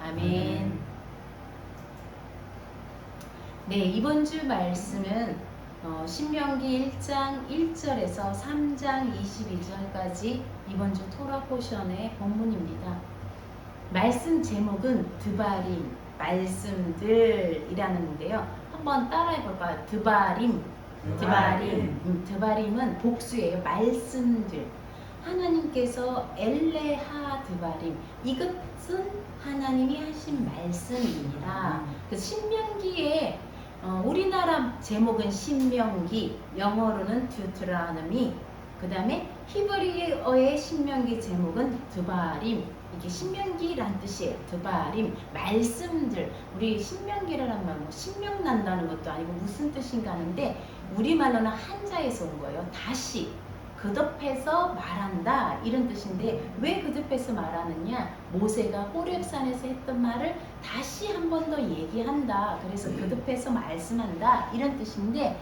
아멘. 네, 이번 주 말씀은 신명기 1장 1절에서 3장 22절까지 이번 주 토라 포션의 본문입니다. 말씀 제목은 드바림, 말씀들이라는데요. 한번 따라해 볼까요? 드바림. 드바림은 복수예요. 말씀들. 하나님께서 엘레하 드바림, 이것은 하나님이 하신 말씀이니라. 그 신명기에 우리나라 제목은 신명기, 영어로는 듀트라노미, 그 다음에 히브리어의 신명기 제목은 드바림. 이게 신명기란 뜻이에요. 드바림, 말씀들. 우리 신명기라는 말, 뭐 신명 난다는 것도 아니고 무슨 뜻인가 하는데 우리말로는 한자에서 온 거예요. 다시 거듭해서 말한다, 이런 뜻인데 왜 거듭해서 말하느냐? 모세가 호렙산에서 했던 말을 다시 한 번 더 얘기한다. 그래서 거듭해서 말씀한다, 이런 뜻인데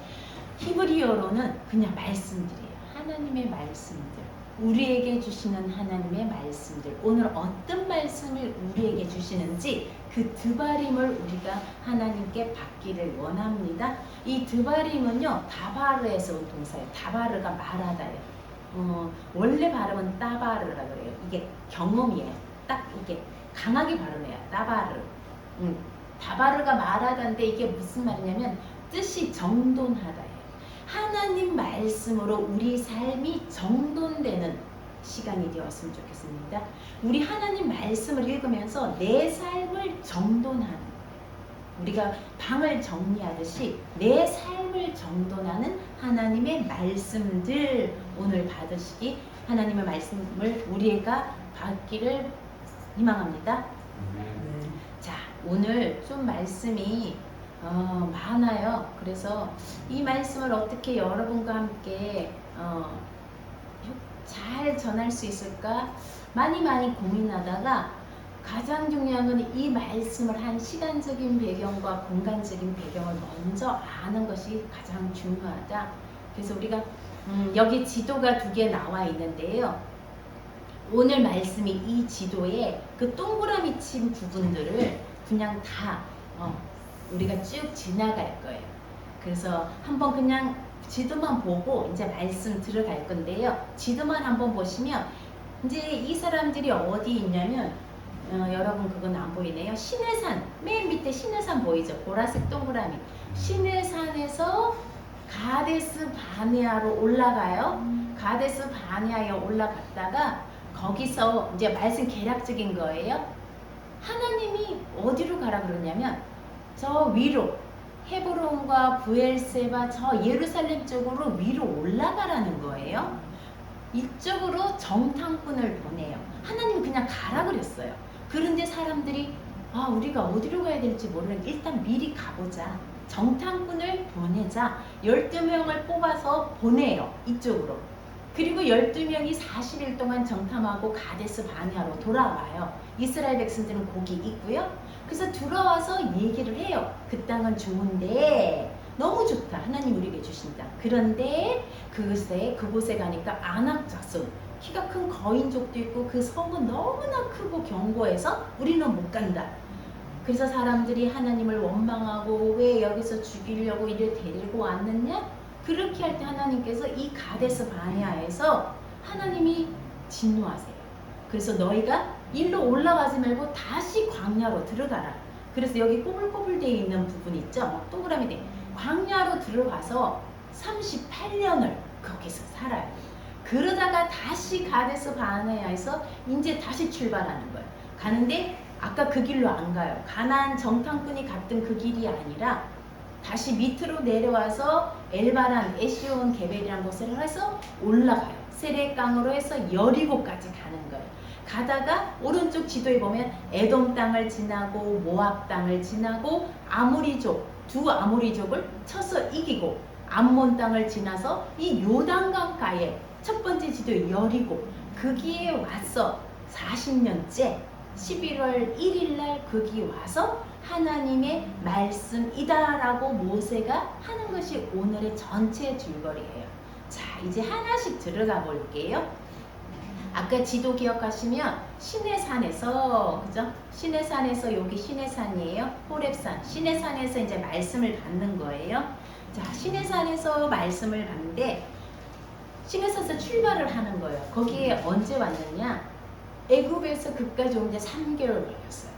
히브리어로는 그냥 말씀들이에요. 하나님의 말씀들, 우리에게 주시는 하나님의 말씀들. 오늘 어떤 말씀을 우리에게 주시는지 그 드바림을 우리가 하나님께 받기를 원합니다. 이 드바림은요, 다바르에서 온 동사예요. 다바르가 말하다예요. 원래 발음은 따바르라 그래요. 이게 경험이에요. 딱 이게 강하게 발음해요. 따바르. 다바르가 말하다인데 이게 무슨 말이냐면 뜻이 정돈하다예요. 하나님 말씀으로 우리 삶이 정돈되는 시간이 되었으면 좋겠습니다. 우리 하나님 말씀을 읽으면서 내 삶을 정돈하는, 우리가 방을 정리하듯이 내 삶을 정돈하는 하나님의 말씀들 오늘 받으시기, 하나님의 말씀을 우리가 받기를 희망합니다. 자, 오늘 좀 말씀이 많아요. 그래서 이 말씀을 어떻게 여러분과 함께 잘 전할 수 있을까 많이 고민하다가 가장 중요한 건 이 말씀을 한 시간적인 배경과 공간적인 배경을 먼저 아는 것이 가장 중요하다. 그래서 우리가 여기 지도가 2개 나와 있는데요. 오늘 말씀이 이 지도에 그 동그라미 친 부분들을 그냥 다 우리가 쭉 지나갈 거예요. 그래서 한번 그냥 지도만 보고 이제 말씀 들어갈 건데요. 지도만 한번 보시면 이제 이 사람들이 어디 있냐면 여러분 그건 안 보이네요. 시내산, 맨 밑에 시내산 보이죠? 보라색 동그라미. 시내산에서 가데스 바네아로 올라가요. 가데스 바네아에 올라갔다가 거기서 이제 말씀 개략적인 거예요. 하나님이 어디로 가라 그러냐면 저 위로 헤브론과 부엘세바 저 예루살렘 쪽으로 위로 올라가라는 거예요. 이쪽으로 정탐꾼을 보내요. 하나님이 그냥 가라 그랬어요. 그런데 사람들이 우리가 어디로 가야 될지 모르는, 일단 미리 가보자. 정탐꾼을 보내자. 12명을 뽑아서 보내요. 이쪽으로. 그리고 12명이 40일 동안 정탐하고 가데스 바네아로 돌아와요. 이스라엘 백성들은 거기 있고요. 그래서 들어와서 얘기를 해요. 그 땅은 좋은데 너무 좋다. 하나님 우리에게 주신다. 그런데 그곳에 가니까 아낙 자손, 키가 큰 거인족도 있고 그 성은 너무나 크고 견고해서 우리는 못 간다. 그래서 사람들이 하나님을 원망하고 왜 여기서 죽이려고 이를 데리고 왔느냐? 그렇게 할 때 하나님께서 이 가데스 바네아에서 하나님이 진노하세요. 그래서 너희가 일로 올라가지 말고 다시 광야로 들어가라. 그래서 여기 꼬불꼬불 되어 있는 부분 있죠? 동그라미 돼. 광야로 들어가서 38년을 거기서 살아요. 그러다가 다시 가데스 바네아에서 이제 다시 출발하는 거예요. 가는데 아까 그 길로 안 가요. 가나안 정탐꾼이 갔던 그 길이 아니라 다시 밑으로 내려와서 엘바란, 에시온 게벨이라는 곳을 해서 올라가요. 세례강으로 해서 여리고까지 가는 거예요. 가다가 오른쪽 지도에 보면 에돔 땅을 지나고 모압 땅을 지나고 아모리족, 두 아모리족을 쳐서 이기고 암몬 땅을 지나서 이 요단강가에 첫 번째 지도에 여리고, 거기에 와서 40년째 11월 1일 날 거기 와서 하나님의 말씀이다라고 모세가 하는 것이 오늘의 전체 줄거리예요. 자, 이제 하나씩 들어가 볼게요. 아까 지도 기억하시면 시내산에서, 그죠? 시내산에서, 여기 시내산이에요. 호렙산. 시내산에서 이제 말씀을 받는 거예요. 자, 시내산에서 말씀을 받는데 시내산에서 출발을 하는 거예요. 거기에 언제 왔느냐? 애굽에서 그까지 오는데 3개월 걸렸어요.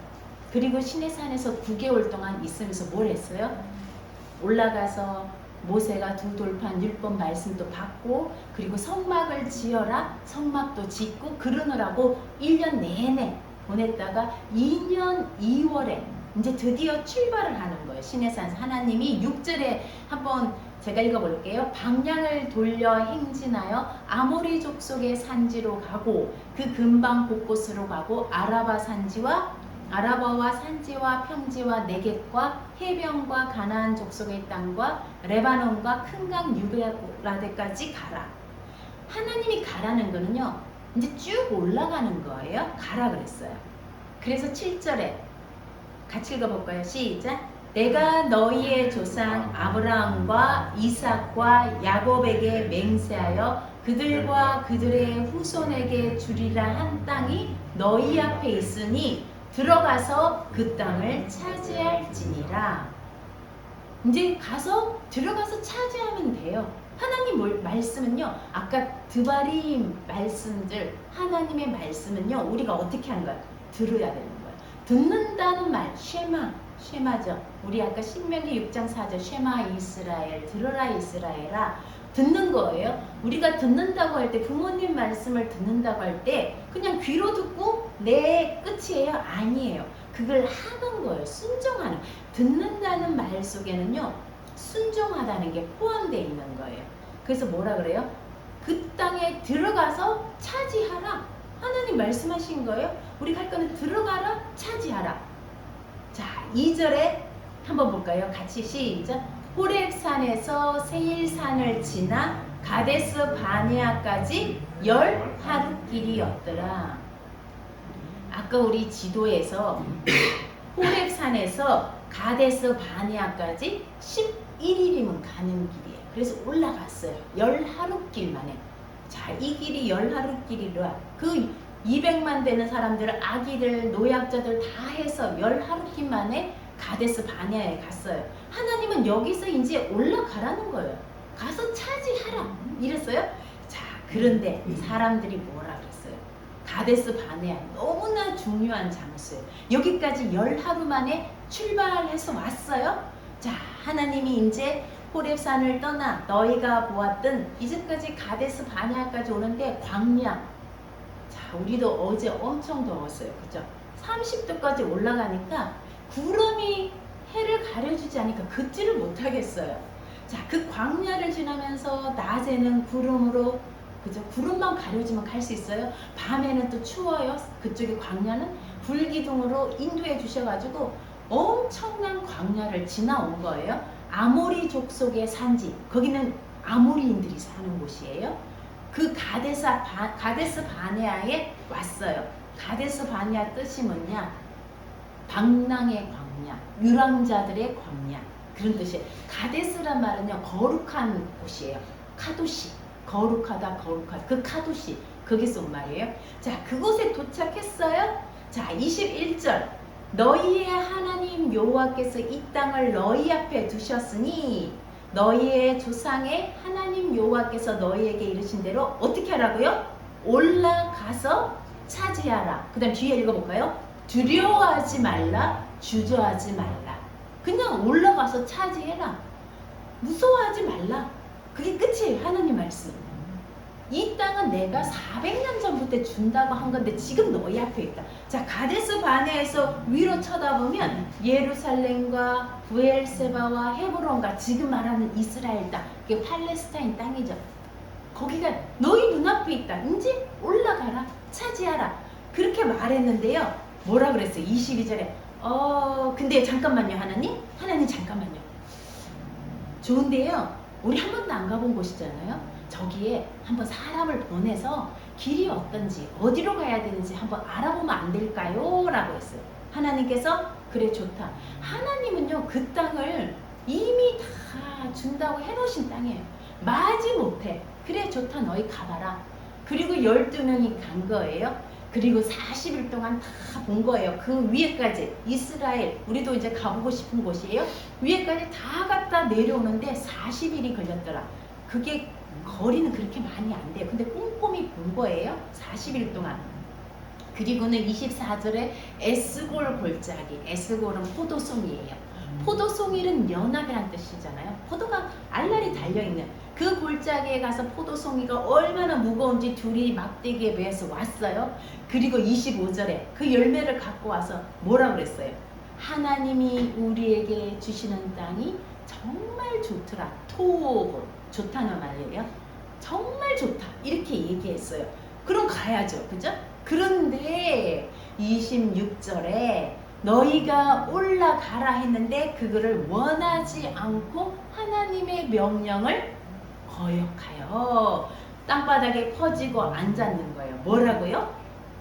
그리고 시내산에서 9개월 동안 있으면서 뭘 했어요? 올라가서 모세가 두 돌판 율법 말씀도 받고, 그리고 성막을 지어라, 성막도 짓고 그러느라고 1년 내내 보냈다가 2년 2월에 이제 드디어 출발을 하는 거예요. 시내산에서 하나님이 6절에 한번 제가 읽어볼게요. 방향을 돌려 행진하여 아모리 족속의 산지로 가고 그 근방 곳곳으로 가고 아라바와 산지와 평지와 네겝과 해변과 가나안 족속의 땅과 레바논과 큰 강 유브라데까지 가라. 하나님이 가라는 거는요, 이제 쭉 올라가는 거예요. 가라 그랬어요. 그래서 7절에 같이 읽어볼까요? 시작. 내가 너희의 조상 아브라함과 이삭과 야곱에게 맹세하여 그들과 그들의 후손에게 주리라 한 땅이 너희 앞에 있으니 들어가서 그 땅을 차지할지니라. 이제 들어가서 차지하면 돼요. 하나님 말씀은요, 아까 드바림 말씀들, 하나님의 말씀은요, 우리가 어떻게 하는 거야? 들어야 되는 거야. 듣는다는 말, 쉐마죠. 우리 아까 신명기 6장 4절 쉐마 이스라엘, 들어라 이스라엘아, 듣는 거예요. 우리가 듣는다고 할 때, 부모님 말씀을 듣는다고 할 때 그냥 귀로 듣고 내 끝이에요? 아니에요. 그걸 하는 거예요. 순종하는. 듣는다는 말 속에는요, 순종하다는 게 포함되어 있는 거예요. 그래서 뭐라 그래요? 그 땅에 들어가서 차지하라. 하나님 말씀하신 거예요. 우리가 할 거는 들어가라, 차지하라. 자, 2절에 한번 볼까요? 같이 시작. 호렙산에서 세일산을 지나 가데스 바네아까지 10하루길이었더라. 아까 우리 지도에서 호렙산에서 가데스 바네아까지 11일이면 가는 길이에요. 그래서 올라갔어요. 10하루길 만에. 자, 이 길이 10하루길이라 그 200만 되는 사람들, 아기들, 노약자들 다 해서 10하루길 만에 가데스 바네아에 갔어요. 하나님은 여기서 이제 올라가라는 거예요. 가서 차지하라 이랬어요. 자, 그런데 사람들이 뭐라 그랬어요? 가데스 바네아 너무나 중요한 장소예요. 여기까지 10하루 만에 출발해서 왔어요. 자, 하나님이 이제 호렙산을 떠나 너희가 보았던 이제까지 가데스 바네아까지 오는데 광야. 자, 우리도 어제 엄청 더웠어요. 그죠? 30도까지 올라가니까 구름이 해를 가려주지 않으니까 걷지를 못하겠어요. 자, 그 광야를 지나면서 낮에는 구름으로, 그죠? 구름만 가려지면 갈 수 있어요. 밤에는 또 추워요. 그쪽에 광야는 불기둥으로 인도해 주셔가지고 엄청난 광야를 지나온 거예요. 아모리 족속의 산지, 거기는 아모리인들이 사는 곳이에요. 그 가데스 바네아에 왔어요. 가데스 바네아 뜻이 뭐냐? 방랑의 광야, 유랑자들의 광야, 그런 뜻이에요. 가데스란 말은요, 거룩한 곳이에요. 카도시, 거룩하다, 그 카도시, 거기서 온 말이에요. 자, 그곳에 도착했어요. 자, 21절. 너희의 하나님 여호와께서 이 땅을 너희 앞에 두셨으니 너희의 조상의 하나님 여호와께서 너희에게 이르신 대로 어떻게 하라고요? 올라가서 차지하라. 그 다음 뒤에 읽어볼까요? 두려워하지 말라, 주저하지 말라. 그냥 올라가서 차지해라. 무서워하지 말라. 그게 끝이에요. 하나님 말씀. 이 땅은 내가 400년 전부터 준다고 한 건데 지금 너희 앞에 있다. 자, 가데스 바네아에서 위로 쳐다보면 예루살렘과 부엘세바와 헤브론과 지금 말하는 이스라엘 땅, 이게 팔레스타인 땅이죠. 거기가 너희 눈앞에 있다. 이제 올라가라, 차지하라. 그렇게 말했는데요. 뭐라 그랬어요? 22절에 근데 잠깐만요. 하나님 잠깐만요. 좋은데요, 우리 한 번도 안 가본 곳이잖아요. 저기에 한번 사람을 보내서 길이 어떤지, 어디로 가야 되는지 한번 알아보면 안 될까요? 라고 했어요. 하나님께서 그래, 좋다. 하나님은요, 그 땅을 이미 다 준다고 해놓으신 땅이에요. 마지 못해. 그래, 좋다. 너희 가봐라. 그리고 12명이 간 거예요. 그리고 40일 동안 다 본 거예요. 그 위에까지 이스라엘, 우리도 이제 가보고 싶은 곳이에요. 위에까지 다 갔다 내려오는데 40일이 걸렸더라. 그게 거리는 그렇게 많이 안 돼요. 근데 꼼꼼히 본 거예요. 40일 동안. 그리고는 24절에 에스골 골짜기, 에스골은 포도송이에요. 포도송이는 연합이란 뜻이잖아요. 포도가 알알이 달려있는 그 골짜기에 가서 포도송이가 얼마나 무거운지 둘이 막대기에 매서 왔어요. 그리고 25절에 그 열매를 갖고 와서 뭐라 그랬어요? 하나님이 우리에게 주시는 땅이 정말 좋더라. 토고 좋다는 말이에요. 정말 좋다. 이렇게 얘기했어요. 그럼 가야죠. 그죠? 그런데 26절에 너희가 올라가라 했는데 그거를 원하지 않고 하나님의 명령을 거역하여 땅바닥에 퍼지고 앉았는 거예요. 뭐라고요?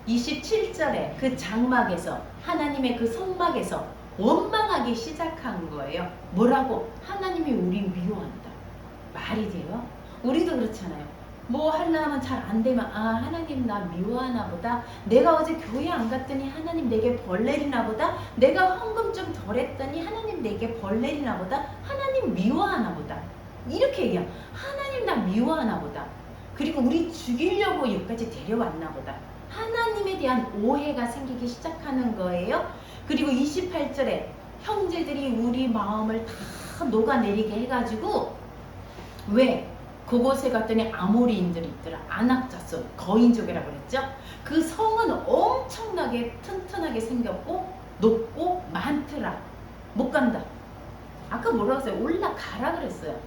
27절에 그 장막에서 하나님의 그 성막에서 원망하기 시작한 거예요. 뭐라고? 하나님이 우리 미워한다. 말이 돼요? 우리도 그렇잖아요. 뭐 하려면 잘 안 되면 하나님 나 미워하나 보다. 내가 어제 교회 안 갔더니 하나님 내게 벌 내리나 보다. 내가 헌금 좀 덜 했더니 하나님 내게 벌 내리나 보다. 하나님 미워하나 보다. 이렇게 얘기해요. 하나님 나 미워하나 보다. 그리고 우리 죽이려고 여기까지 데려왔나 보다. 하나님에 대한 오해가 생기기 시작하는 거예요. 그리고 28절에 형제들이 우리 마음을 다 녹아내리게 해가지고 왜? 그곳에 갔더니 아모리인들이 있더라. 아낙자손, 거인족이라고 그랬죠. 그 성은 엄청나게 튼튼하게 생겼고 높고 많더라. 못 간다. 아까 뭐라고 했어요? 올라가라 그랬어요.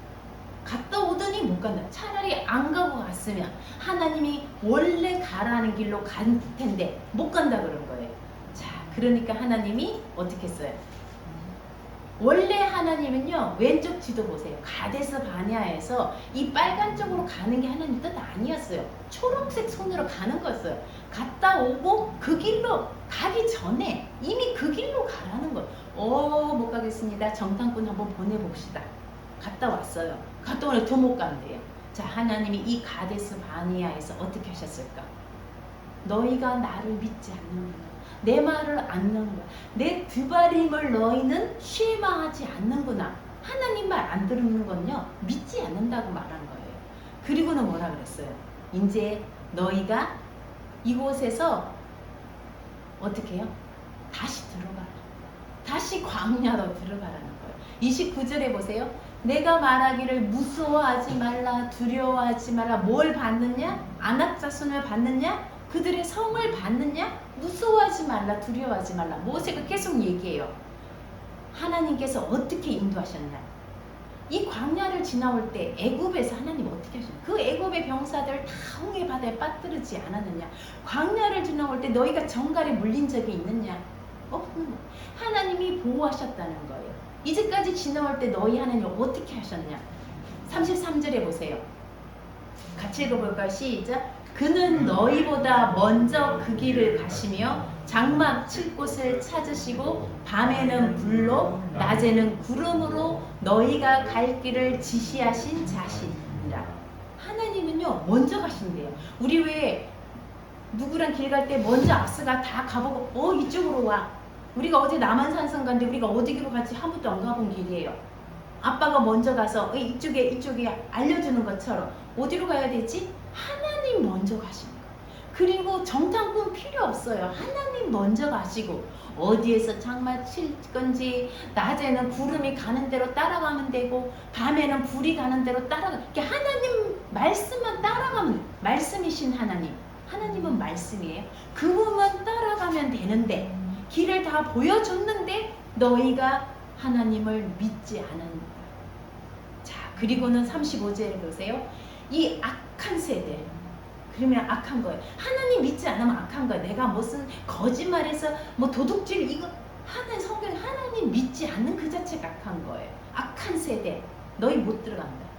갔다 오더니 못 간다. 차라리 안 가고 갔으면 하나님이 원래 가라는 길로 간 텐데 못 간다 그런 거예요. 자, 그러니까 하나님이 어떻게 했어요? 원래 하나님은요, 왼쪽 지도 보세요. 가데스 바네아에서 이 빨간 쪽으로 가는 게 하나님 뜻 아니었어요. 초록색 손으로 가는 거였어요. 갔다 오고 그 길로 가기 전에 이미 그 길로 가라는 거예요. 못 가겠습니다. 정탐꾼 한번 보내봅시다. 갔다 왔어요. 갔다 오니 더 못 간대요. 자, 하나님이 이 가데스 바네아에서 어떻게 하셨을까? 너희가 나를 믿지 않는구나. 내 말을 안 듣는구나. 내 드바림을 너희는 쉐마하지 않는구나. 하나님 말 안 듣는 건요, 믿지 않는다고 말한 거예요. 그리고는 뭐라 그랬어요? 이제 너희가 이곳에서 어떻게 해요? 다시 들어가라. 다시 광야로 들어가라는 거예요. 29절에 보세요. 내가 말하기를 무서워하지 말라, 두려워하지 말라. 뭘 받느냐? 아낙자손을 받느냐? 그들의 성을 받느냐? 무서워하지 말라, 두려워하지 말라. 모세가 계속 얘기해요. 하나님께서 어떻게 인도하셨냐? 이 광야를 지나올 때 애굽에서 하나님 어떻게 하셨냐? 그 애굽의 병사들 다 홍해 바다에 빠뜨리지 않았느냐? 광야를 지나올 때 너희가 정갈에 물린 적이 있느냐? 없는 거예요. 하나님이 보호하셨다는 거예요. 이제까지 지나올 때 너희 하나님 어떻게 하셨냐? 33절에 보세요. 같이 읽어볼까요? 시작. 그는 너희보다 먼저 그 길을 가시며 장막 칠 곳을 찾으시고 밤에는 불로 낮에는 구름으로 너희가 갈 길을 지시하신 자신이라. 하나님은요 먼저 가신대요. 우리 왜 누구랑 길 갈 때 먼저 앞서가 다 가보고 이쪽으로 와. 우리가 어제 남한산성 갔는데 우리가 어디로 갈지 한 번도 안 가본 길이에요. 아빠가 먼저 가서 이쪽에 알려주는 것처럼 어디로 가야 되지? 하나님 먼저 가시는 거예요. 그리고 정탐꾼 필요 없어요. 하나님 먼저 가시고 어디에서 장막 칠 건지 낮에는 구름이 가는 대로 따라가면 되고 밤에는 불이 가는 대로 따라가. 하나님 말씀만 따라가면 말씀이신 하나님. 하나님은 말씀이에요. 그분만 따라가면 되는데 길을 다 보여줬는데 너희가 하나님을 믿지 않은. 자, 그리고는 35절에 보세요. 이 악한 세대. 그러면 악한 거예요. 하나님 믿지 않으면 악한 거예요. 내가 무슨 거짓말해서 뭐 도둑질 이거 하는 성경 하나님 믿지 않는 그 자체가 악한 거예요. 악한 세대. 너희 못 들어간다.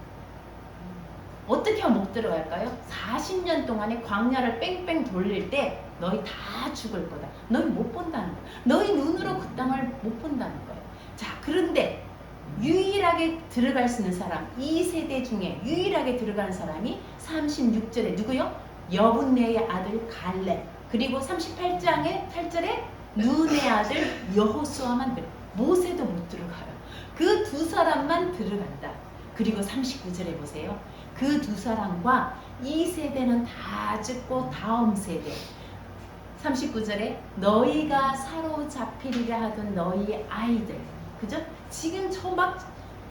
어떻게 하면 못 들어갈까요? 40년 동안에 광야를 뺑뺑 돌릴 때 너희 다 죽을 거다. 너희 못 본다는 거야. 너희 눈으로 그 땅을 못 본다는 거예요. 자, 그런데 유일하게 들어갈 수 있는 사람, 이 세대 중에 유일하게 들어가는 사람이 36절에 누구요? 여분네의 아들 갈렙, 그리고 38장의 8절에 눈의 아들 여호수아만 모세도 못 들어가요. 그 두 사람만 들어간다. 그리고 39절에 보세요. 그 두 사람과 이 세대는 다 죽고 다음 세대. 39절에 너희가 사로잡히리라 하던 너희의 아이들, 그죠? 지금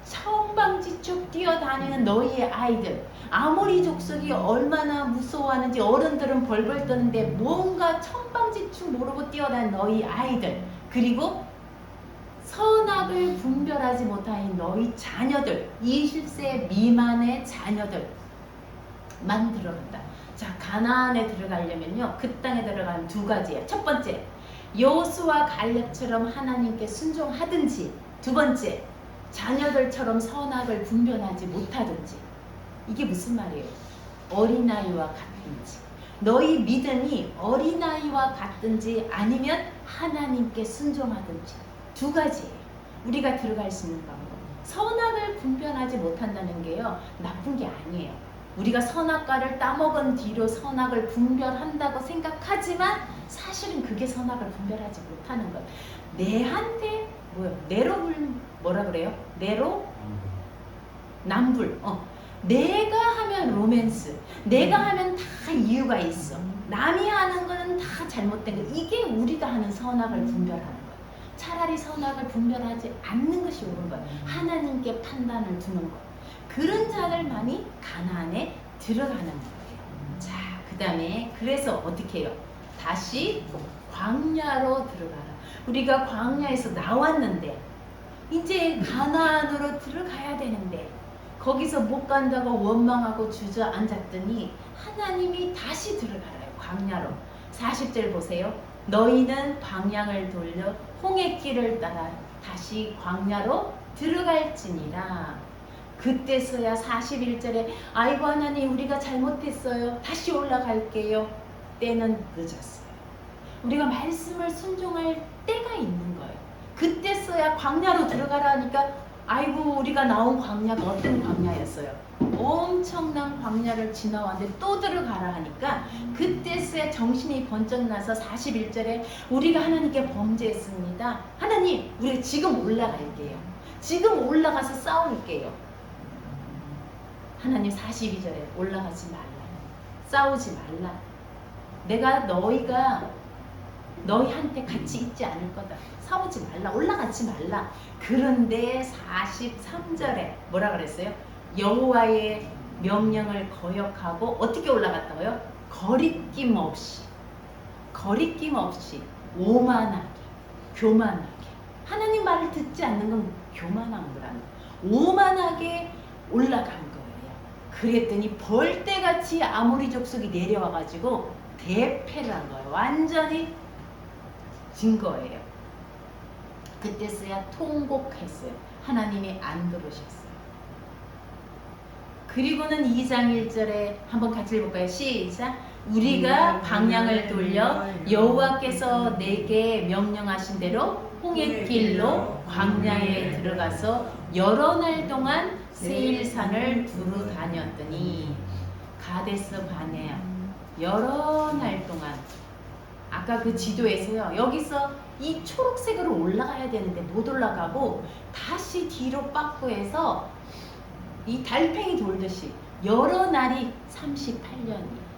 천방지 쭉 뛰어다니는 너희의 아이들, 아모리 족속이 얼마나 무서워하는지 어른들은 벌벌 떠는데 뭔가 천방지축 모르고 뛰어다니는 너희 아이들, 그리고 선악을 분별하지 못하는 너희 자녀들, 20세 미만의 자녀들만 들어간다. 자, 가나안에 들어가려면요, 그 땅에 들어가는 두 가지예요. 첫 번째, 여호수아 갈렙처럼 하나님께 순종하든지, 두 번째, 자녀들처럼 선악을 분별하지 못하든지. 이게 무슨 말이에요? 어린아이와 같든지. 너희 믿음이 어린아이와 같든지 아니면 하나님께 순종하든지. 두 가지예요. 우리가 들어갈 수 있는 방법. 선악을 분별하지 못한다는 게요, 나쁜 게 아니에요. 우리가 선악과를 따먹은 뒤로 선악을 분별한다고 생각하지만 사실은 그게 선악을 분별하지 못하는 것. 내한테 뭐라 그래요? 내로 남불. 내가 하면 로맨스, 내가 하면 다 이유가 있어. 남이 하는 거는 다 잘못된 거. 이게 우리가 하는 선악을 분별하는 거예요. 차라리 선악을 분별하지 않는 것이 옳은 거예요. 하나님께 판단을 두는 거. 그런 자들만이 가나안에 들어가는 거예요. 자, 그 다음에 그래서 어떻게 해요? 다시 광야로 들어가라. 우리가 광야에서 나왔는데 이제 가나안으로 들어가야 되는데 거기서 못 간다고 원망하고 주저앉았더니 하나님이 다시 들어가라요. 광야로. 40절 보세요. 너희는 방향을 돌려 홍해길을 따라 다시 광야로 들어갈지니라. 그때서야 41절에 아이고 하나님 우리가 잘못했어요. 다시 올라갈게요. 때는 늦었어요. 우리가 말씀을 순종할 때가 있는 거예요. 그때서야 광야로 들어가라니까 아이고 우리가 나온 광야가 어떤 광야였어요? 엄청난 광야를 지나왔는데 또 들어가라 하니까 그때서야 정신이 번쩍 나서 41절에 우리가 하나님께 범죄했습니다. 하나님 우리 지금 올라갈게요. 지금 올라가서 싸울게요. 하나님 42절에 올라가지 말라. 싸우지 말라. 내가 너희한테 같이 있지 않을 거다. 싸우지 말라. 올라가지 말라. 그런데 43절에 뭐라 그랬어요? 여호와의 명령을 거역하고 어떻게 올라갔다고요? 거리낌 없이 오만하게 교만하게. 하나님 말을 듣지 않는 건 교만한 거라는 거예요. 오만하게 올라간 거예요. 그랬더니 벌떼같이 아모리 족속이 내려와가지고 대패를 한 거예요. 완전히 진 거예요. 그때서야 통곡했어요. 하나님이 안 들으셨어요. 그리고는 2장 1절에 한번 같이 읽어볼까요? 시작! 우리가 방향을 돌려 여호와께서 내게 명령하신 대로 홍해길로 광야에 들어가서 여러 날 동안 세일산을 두루 다녔더니 가데스 바네아 여러 날 동안 아까 그 지도에서요. 여기서 이 초록색으로 올라가야 되는데 못 올라가고 다시 뒤로 빠꾸해서 이 달팽이 돌듯이 여러 날이 38년이에요.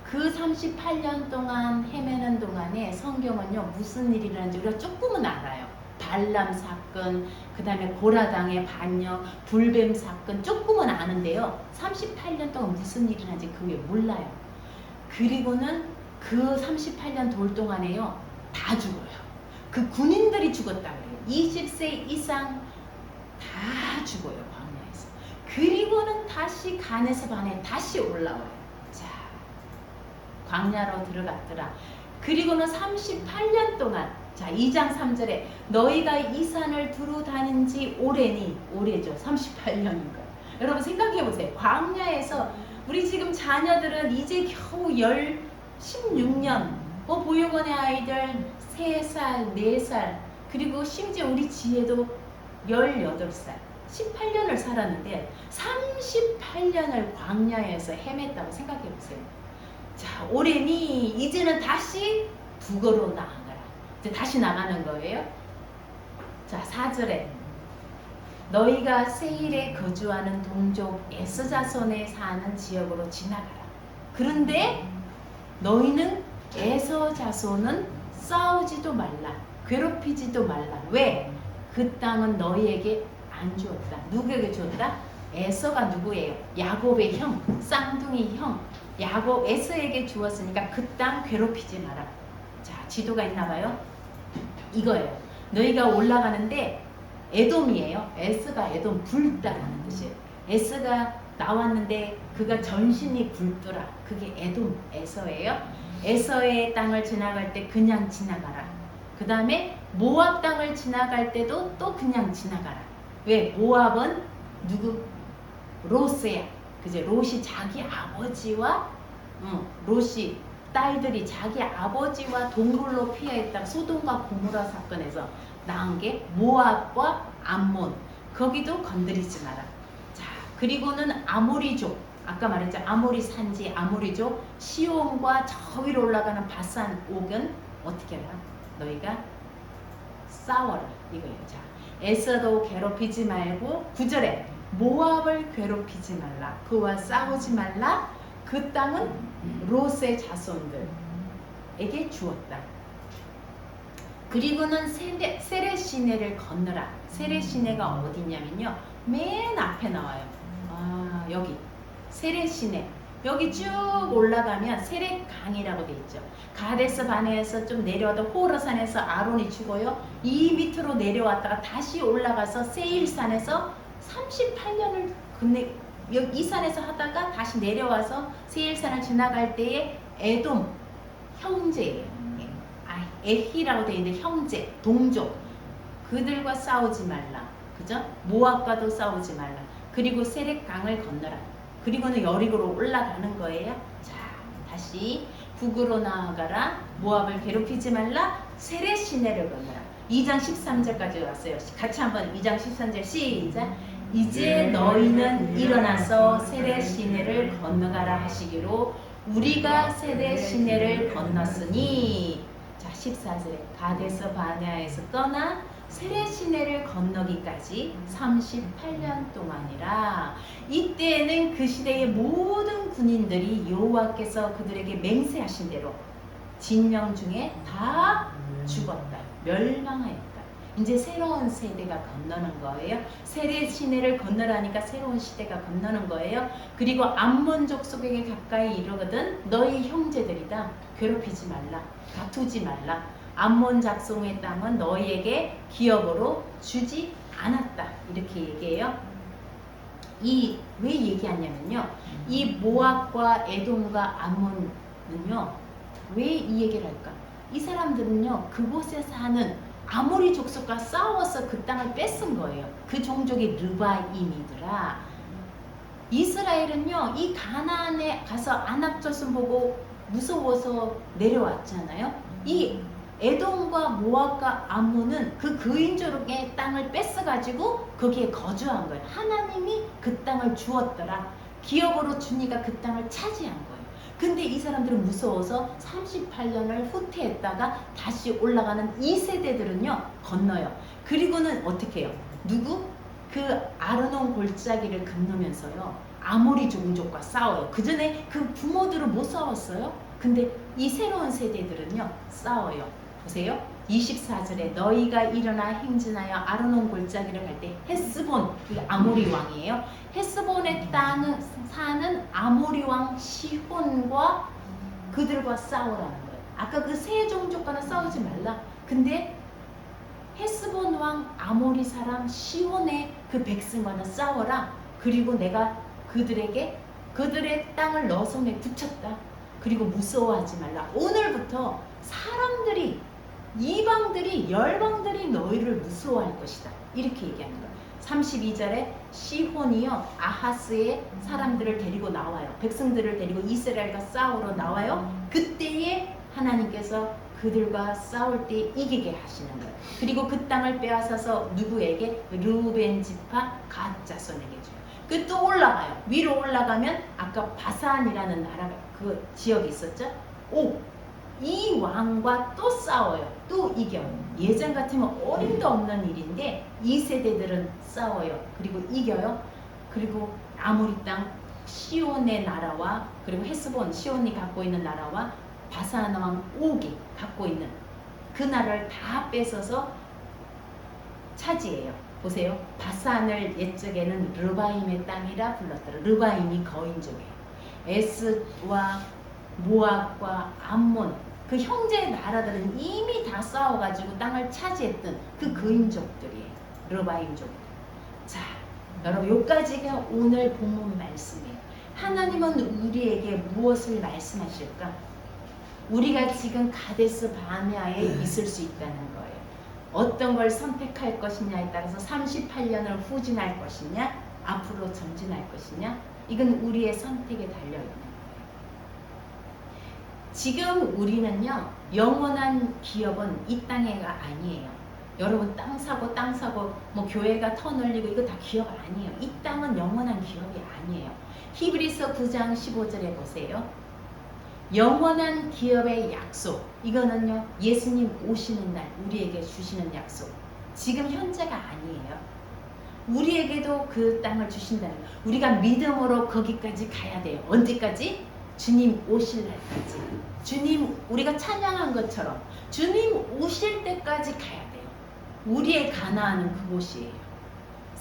그 38년 동안 헤매는 동안에 성경은요. 무슨 일이 일어났는지 우리가 조금은 알아요. 발람 사건, 그 다음에 고라당의 반역, 불뱀 사건 조금은 아는데요. 38년 동안 무슨 일이 일어났는지 그게 몰라요. 그리고는 그 38년 돌 동안에요. 다 죽어요. 그 군인들이 죽었다 그래요. 20세 이상 다 죽어요. 광야에서. 그리고는 다시 간에서 반에 다시 올라와요. 자, 광야로 들어갔더라. 그리고는 38년 동안 자 2장 3절에 너희가 이 산을 두루 다닌 지 오래니 오래죠. 38년인가. 여러분 생각해 보세요. 광야에서 우리 지금 자녀들은 이제 겨우 16년 보육원의 아이들 3살, 4살 그리고 심지어 우리 지혜도 18살 18년을 살았는데 38년을 광야에서 헤맸다고 생각해 보세요. 자, 오레니 이제는 다시 북으로 나아가라. 이제 다시 나가는 거예요. 자, 4절에 너희가 세일에 거주하는 동족 에서 자손에 사는 지역으로 지나가라. 그런데 너희는 에서 자손은 싸우지도 말라. 괴롭히지도 말라. 왜? 그 땅은 너희에게 안 주었다. 누구에게 줬다? 에서가 누구예요? 야곱의 형, 쌍둥이 형. 야곱 에서에게 주었으니까 그 땅 괴롭히지 마라. 자, 지도가 있나 봐요. 이거예요. 너희가 올라가는데 에돔이에요. 에스가 에돔 붉다라는 뜻이에요. 에스가 나왔는데 그가 전신이 붉더라. 그게 에돔 에서예요. 에서의 땅을 지나갈 때 그냥 지나가라. 그 다음에 모압 땅을 지나갈 때도 또 그냥 지나가라. 왜? 모압은 누구? 롯이야. 그제 롯이 자기 아버지와 롯이 딸들이 자기 아버지와 동굴로 피해있다가 소돔과 고모라 사건에서 나온 게 모압과 암몬. 거기도 건드리지 마라. 자, 그리고는 아모리족. 아까 말했죠. 아모리 산지 아모리족. 시온과 저 위로 올라가는 바산 옥은 어떻게 해라? 너희가 싸워라. 이거예요. 자, 에서도 괴롭히지 말고 9절에 모압을 괴롭히지 말라. 그와 싸우지 말라. 그 땅은 롯의 자손들에게 주었다. 그리고는 세레시네를 건너라. 세레시네가 어디냐면요. 맨 앞에 나와요. 아, 여기 세레시네. 여기 쭉 올라가면 세렉강이라고 돼 있죠. 가데스 바네에서 좀 내려와도 호르산에서 아론이 죽어요. 이 밑으로 내려왔다가 다시 올라가서 세일산에서 38년을 이 산에서 하다가 다시 내려와서 세일산을 지나갈 때에 에돔 형제예요. 에히라고 되어 있는데 형제, 동족. 그들과 싸우지 말라. 그죠? 모압과도 싸우지 말라. 그리고 세렉강을 건너라. 그리고는 여리고로 올라가는 거예요. 자, 다시 북으로 나아가라. 모압을 괴롭히지 말라. 세레시네를 건너라. 2장 13절까지 왔어요. 같이 한번 2장 13절 시작. 이제 너희는 일어나서 세레시네를 건너가라 하시기로 우리가 세레시네를 건넜으니. 자, 14절에 가데스 바네아에서 떠나 세레시네를 건너기까지 38년 동안이라. 이때에는 그 시대의 모든 군인들이 여호와께서 그들에게 맹세하신 대로 진영 중에 다 죽었다. 멸망하였다. 이제 새로운 세대가 건너는 거예요. 세레시네를 건너라니까 새로운 시대가 건너는 거예요. 그리고 암몬족 속에게 가까이 이르거든 너희 형제들이다. 괴롭히지 말라. 다투지 말라. 암몬 작송의 땅은 너희에게 기업으로 주지 않았다. 이렇게 얘기해요. 왜 얘기하냐면요. 이 모압과 에돔과 암몬은요. 왜 이 얘기를 할까? 이 사람들은요. 그곳에 사는 아모리 족속과 싸워서 그 땅을 뺏은 거예요. 그 종족이 르바임이더라. 이스라엘은요. 이 가나안에 가서 안압조선 보고 무서워서 내려왔잖아요. 이 에돔과 모압과 암몬은 그 그인족의 땅을 뺏어가지고 거기에 거주한 거예요. 하나님이 그 땅을 주었더라. 기업으로 주니까 그 땅을 차지한 거예요. 근데 이 사람들은 무서워서 38년을 후퇴했다가 다시 올라가는 이 세대들은요 건너요. 그리고는 어떻게 해요? 누구? 그 아르논 골짜기를 건너면서요 아모리 종족과 싸워요. 그 전에 그 부모들은 못 싸웠어요. 근데 이 새로운 세대들은요 싸워요. 보세요. 24절에 너희가 일어나 행진하여 아르논 골짜기를 갈 때 헤스본, 그 아모리 왕이에요. 헤스본의 땅을 사는 아모리 왕 시혼과 그들과 싸우라는 거예요. 아까 그 세 종족과는 싸우지 말라. 근데 헤스본 왕 아모리 사람 시혼의 그 백성과는 싸워라. 그리고 내가 그들에게 그들의 땅을 너 손에 붙였다. 그리고 무서워하지 말라. 오늘부터 사람들이 이방들이 열방들이 너희를 무서워할 것이다. 이렇게 얘기하는 거예요. 32절에 시혼이요 아하스의 사람들을 데리고 나와요. 백성들을 데리고 이스라엘과 싸우러 나와요. 그때에 하나님께서 그들과 싸울 때 이기게 하시는 거예요. 그리고 그 땅을 빼앗아서 누구에게? 르우벤 지파 갓 자손에게 줘요. 그 또 올라가요. 위로 올라가면 아까 바산이라는 나라가 그 지역이 있었죠. 이 왕과 또 싸워요. 또 이겨요. 예전 같으면 어림도 없는 일인데 이 세대들은 싸워요. 그리고 이겨요. 그리고 아모리 땅 시온의 나라와 그리고 헤스본 시온이 갖고 있는 나라와 바산 왕 옥이 갖고 있는 그 나라를 다 뺏어서 차지해요. 보세요. 바산을 옛적에는 르바임의 땅이라 불렀더라. 르바임이 거인족이에요. 에스와 모압과 암몬 그 형제 나라들은 이미 다 싸워가지고 땅을 차지했던 그 거인족들이에요. 르바임족. 자, 여러분 여기까지가 오늘 본문 말씀이에요. 하나님은 우리에게 무엇을 말씀하실까? 우리가 지금 가데스 바네아에 있을 수 있다는 거예요. 어떤 걸 선택할 것이냐에 따라서 38년을 후진할 것이냐 앞으로 전진할 것이냐 이건 우리의 선택에 달려있는 거예요. 지금 우리는요 영원한 기업은 이 땅에가 아니에요. 여러분 땅 사고 뭐 교회가 터 늘리고 이거 다 기업 아니에요. 이 땅은 영원한 기업이 아니에요. 히브리서 9장 15절에 보세요. 영원한 기업의 약속 이거는요 예수님 오시는 날 우리에게 주시는 약속 지금 현재가 아니에요. 우리에게도 그 땅을 주신다는 거예요. 우리가 믿음으로 거기까지 가야 돼요. 언제까지? 주님 오실 날까지. 주님 우리가 찬양한 것처럼 주님 오실 때까지 가야 돼요. 우리의 가나안은 그곳이에요.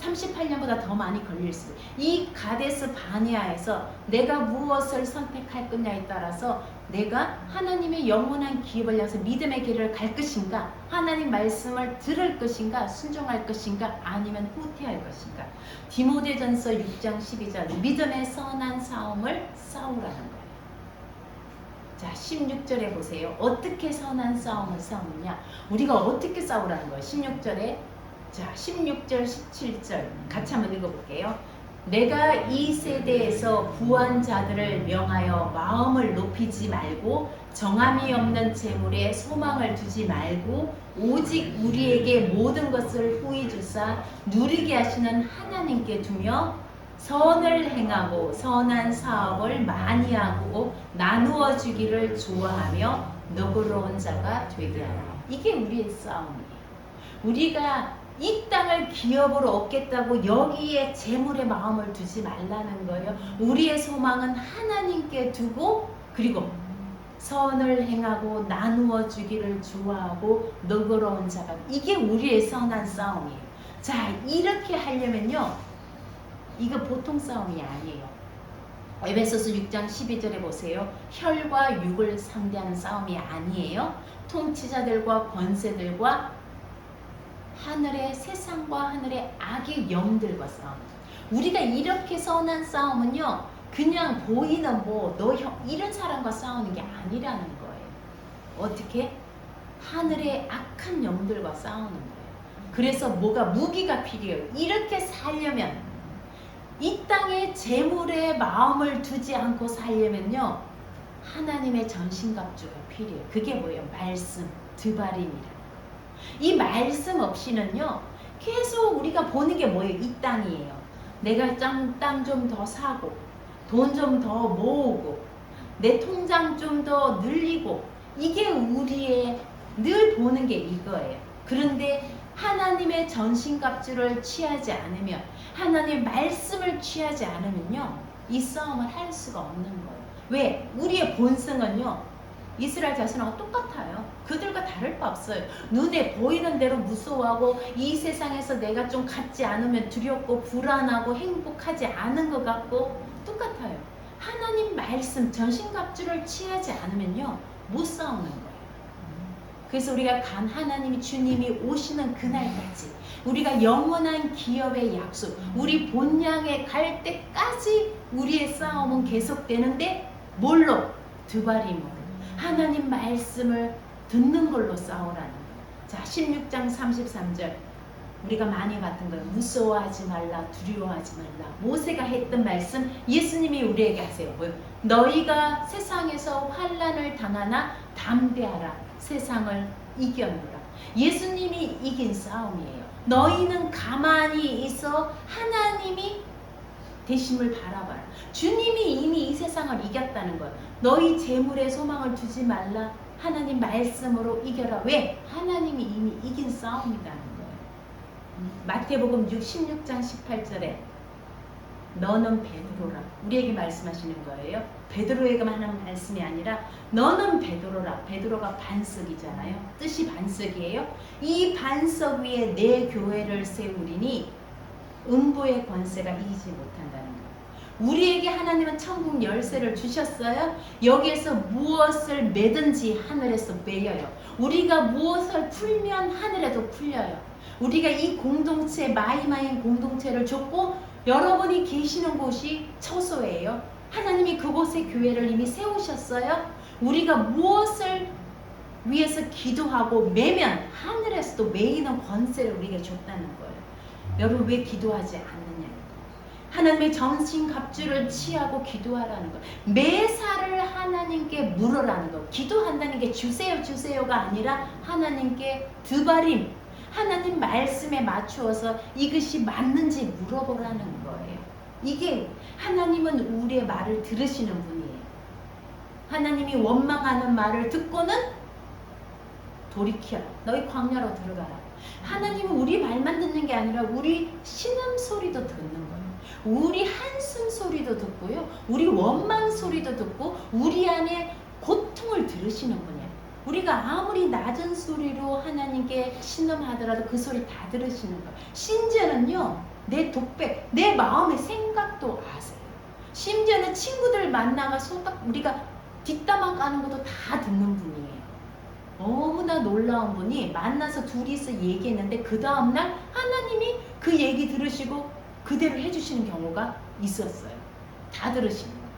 38년보다 더 많이 걸릴 수 있어요. 이 가데스 바네아에서 내가 무엇을 선택할 거냐에 따라서 내가 하나님의 영원한 기업을 향해서 믿음의 길을 갈 것인가 하나님 말씀을 들을 것인가 순종할 것인가 아니면 후퇴할 것인가. 디모데전서 6장 12절 믿음의 선한 싸움을 싸우라는 거예요. 자 16절에 보세요. 어떻게 선한 싸움을 싸우느냐 우리가 어떻게 싸우라는 거예요. 16절에 자 16절 17절 같이 한번 읽어볼게요. 내가 이 세대에서 부한 자들을 명하여 마음을 높이지 말고 정함이 없는 재물에 소망을 두지 말고 오직 우리에게 모든 것을 후히 주사 누리게 하시는 하나님께 두며 선을 행하고 선한 사업을 많이 하고 나누어 주기를 좋아하며 너그러운 자가 되게 하라. 이게 우리의 싸움이에요. 우리가 이 땅을 기업으로 얻겠다고 여기에 재물의 마음을 두지 말라는 거예요. 우리의 소망은 하나님께 두고 그리고 선을 행하고 나누어 주기를 좋아하고 너그러운 자가 이게 우리의 선한 싸움이에요. 자 이렇게 하려면요 이거 보통 싸움이 아니에요. 에베소서 6장 12절에 보세요. 혈과 육을 상대하는 싸움이 아니에요. 통치자들과 권세들과 하늘의 세상과 하늘의 악의 영들과 싸움. 우리가 이렇게 선한 싸움은요 그냥 보이는 뭐 너 이런 사람과 싸우는 게 아니라는 거예요. 어떻게? 하늘의 악한 영들과 싸우는 거예요. 그래서 뭐가 무기가 필요해요. 이렇게 살려면 이 땅에 재물에 마음을 두지 않고 살려면요 하나님의 전신갑주가 필요해요. 그게 뭐예요? 말씀, 드바림이라. 이 말씀 없이는요 계속 우리가 보는 게 뭐예요? 이 땅이에요. 내가 땅 좀 더 사고 돈 좀 더 모으고 내 통장 좀 더 늘리고 이게 우리의 늘 보는 게 이거예요. 그런데 하나님의 전신갑주를 취하지 않으면 하나님의 말씀을 취하지 않으면요 이 싸움을 할 수가 없는 거예요. 왜? 우리의 본성은요 이스라엘 자손하고 똑같아요. 그들과 다를 바 없어요. 눈에 보이는 대로 무서워하고 이 세상에서 내가 좀 갖지 않으면 두렵고 불안하고 행복하지 않은 것 같고 똑같아요. 하나님 말씀 전신갑주를 취하지 않으면요 못 싸우는 거예요. 그래서 우리가 하나님이 주님이 오시는 그날까지 우리가 영원한 기업의 약속 우리 본향에 갈 때까지 우리의 싸움은 계속되는데 뭘로? 드바림으로 하나님 말씀을 듣는 걸로 싸우라는 거예요. 자 16장 33절 우리가 많이 봤던 거예요. 무서워하지 말라 두려워하지 말라. 모세가 했던 말씀 예수님이 우리에게 하세요. 뭐요? 너희가 세상에서 환난을 당하나 담대하라. 세상을 이겨노라. 예수님이 이긴 싸움이에요. 너희는 가만히 있어 하나님이 되심을 바라봐라. 주님이 이미 이 세상을 이겼다는 거예요. 너희 재물에 소망을 두지 말라. 하나님 말씀으로 이겨라. 왜? 하나님이 이미 이긴 싸움이라는 거예요. 마태복음 16장 18절에 너는 베드로라. 우리에게 말씀하시는 거예요. 베드로에게만 하는 말씀이 아니라 너는 베드로라. 베드로가 반석이잖아요. 뜻이 반석이에요. 이 반석 위에 내 교회를 세우리니 음부의 권세가 이기지 못한다는 거예요. 우리에게 하나님은 천국 열쇠를 주셨어요. 여기에서 무엇을 매든지 하늘에서 매여요. 우리가 무엇을 풀면 하늘에도 풀려요. 우리가 이 공동체, 마이마인 공동체를 줬고 여러분이 계시는 곳이 처소예요. 하나님이 그곳에 교회를 이미 세우셨어요. 우리가 무엇을 위해서 기도하고 매면 하늘에서도 매이는 권세를 우리에게 줬다는 거예요. 여러분 왜 기도하지 않느냐? 하나님의 전신갑주를 취하고 기도하라는 거. 매사를 하나님께 물으라는 거. 기도한다는 게 주세요 주세요가 아니라 하나님께 드바림, 하나님 말씀에 맞추어서 이것이 맞는지 물어보라는 거예요. 이게 하나님은 우리의 말을 들으시는 분이에요. 하나님이 원망하는 말을 듣고는 돌이켜라. 너희 광야로 들어가라. 하나님은 우리 말만 듣는 게 아니라 우리 신음 소리도 듣는 거예요. 우리 한숨 소리도 듣고요. 우리 원망 소리도 듣고 우리 안에 고통을 들으시는 분이에요. 우리가 아무리 낮은 소리로 하나님께 신음하더라도 그 소리 다 들으시는 거예요. 심지어는요, 내 독백, 내 마음의 생각도 아세요. 심지어는 친구들 만나가 우리가 뒷담화 까는 것도 다 듣는 분이에요. 너무나 놀라운 분이 만나서 둘이서 얘기했는데 그 다음날 하나님이 그 얘기 들으시고 그대로 해주시는 경우가 있었어요. 다 들으시는 거예요.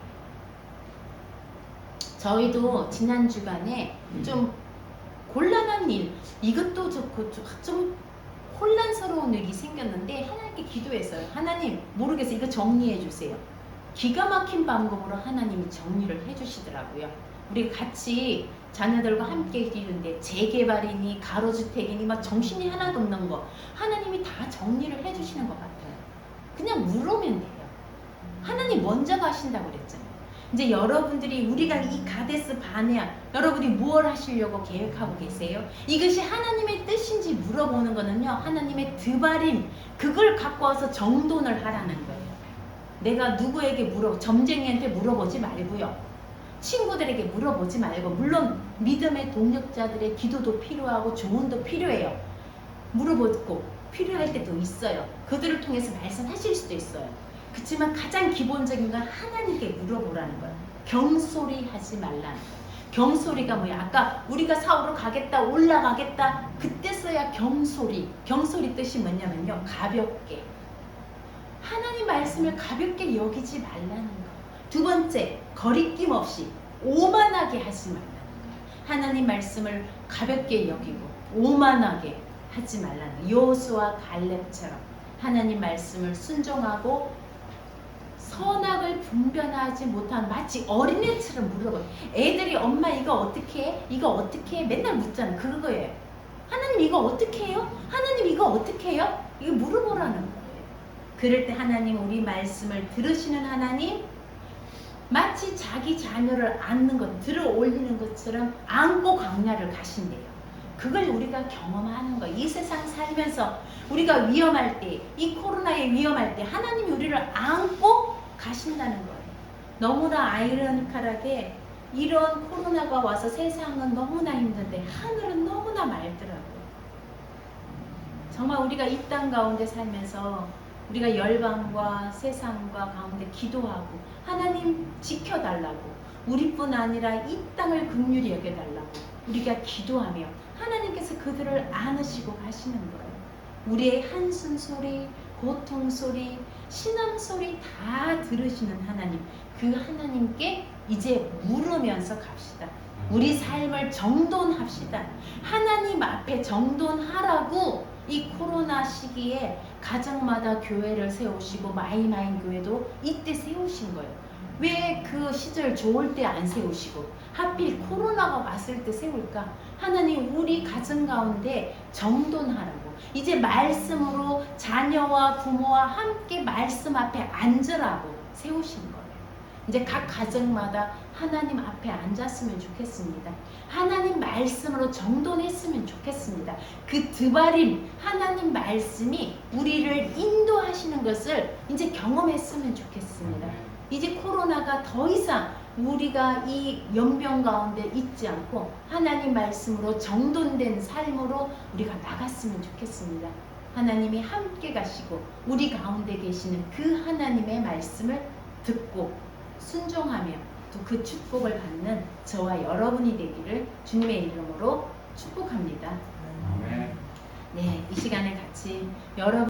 저희도 지난 주간에 좀 곤란한 일, 이것도 좋고 좀 혼란스러운 일이 생겼는데 하나님께 기도했어요. 하나님 모르겠어요. 이거 정리해 주세요. 기가 막힌 방법으로 하나님이 정리를 해주시더라고요. 우리 같이 자녀들과 함께 기도했는데 재개발이니 가로주택이니 막 정신이 하나도 없는 거 하나님이 다 정리를 해주시는 것 같아요. 그냥 물으면 돼요. 하나님 먼저 가신다고 그랬잖아요. 이제 여러분들이 우리가 이 가데스 바네아 여러분이 무엇을 하시려고 계획하고 계세요? 이것이 하나님의 뜻인지 물어보는 거는요. 하나님의 드바림 그걸 갖고 와서 정돈을 하라는 거예요. 내가 누구에게 점쟁이한테 물어보지 말고요. 친구들에게 물어보지 말고 물론 믿음의 동력자들의 기도도 필요하고 조언도 필요해요. 물어보고 필요할 때도 있어요. 그들을 통해서 말씀하실 수도 있어요. 그렇지만 가장 기본적인 건 하나님께 물어보라는 거예요. 경솔이 하지 말라는 거예요. 경솔이가 뭐야? 아까 우리가 사오로 가겠다 올라가겠다 그때 써야 경솔이. 경솔이 뜻이 뭐냐면요. 가볍게. 하나님 말씀을 가볍게 여기지 말라는 거예요. 두 번째, 거리낌 없이 오만하게 하지 말라는 거예요. 하나님 말씀을 가볍게 여기고 오만하게 하지 말라는 거예요. 여호수아 갈렙처럼 하나님 말씀을 순종하고 선악을 분별하지 못한 마치 어린애처럼 물어봐요. 애들이 엄마 이거 어떻게 해? 이거 어떻게 해? 맨날 묻잖아요. 그거예요. 하나님 이거 어떻게 해요? 하나님 이거 어떻게 해요? 이거 물어보라는 거예요. 그럴 때 하나님 우리 말씀을 들으시는 하나님 마치 자기 자녀를 안는 것, 들어 올리는 것처럼 안고 광야를 가신대요. 그걸 우리가 경험하는 거예요. 이 세상 살면서 우리가 위험할 때, 이 코로나에 위험할 때 하나님이 우리를 안고 가신다는 거예요. 너무나 아이러니컬하게 이런 코로나가 와서 세상은 너무나 힘든데 하늘은 너무나 맑더라고요. 정말 우리가 이 땅 가운데 살면서 우리가 열방과 세상과 가운데 기도하고 하나님 지켜달라고 우리뿐 아니라 이 땅을 긍휼히 여겨달라고 우리가 기도하며 하나님께서 그들을 안으시고 가시는 거예요. 우리의 한숨 소리, 고통 소리, 신음 소리 다 들으시는 하나님, 그 하나님께 이제 물으면서 갑시다. 우리 삶을 정돈합시다. 하나님 앞에 정돈하라고 이 코로나 시기에 가정마다 교회를 세우시고 마이마인 교회도 이때 세우신 거예요. 왜 그 시절 좋을 때 안 세우시고 하필 코로나가 왔을 때 세울까? 하나님 우리 가정 가운데 정돈하라고 이제 말씀으로 자녀와 부모와 함께 말씀 앞에 앉으라고 세우신 거예요. 이제 각 가정마다 하나님 앞에 앉았으면 좋겠습니다. 하나님 말씀으로 정돈했으면 좋겠습니다. 그 드바림 하나님 말씀이 우리를 인도하시는 것을 이제 경험했으면 좋겠습니다. 이제 코로나가 더 이상 우리가 이 연병 가운데 있지 않고 하나님 말씀으로 정돈된 삶으로 우리가 나갔으면 좋겠습니다. 하나님이 함께 가시고 우리 가운데 계시는 그 하나님의 말씀을 듣고 순종하며 또 그 축복을 받는 저와 여러분이 되기를 주님의 이름으로 축복합니다. 네, 이 시간에 같이 여러분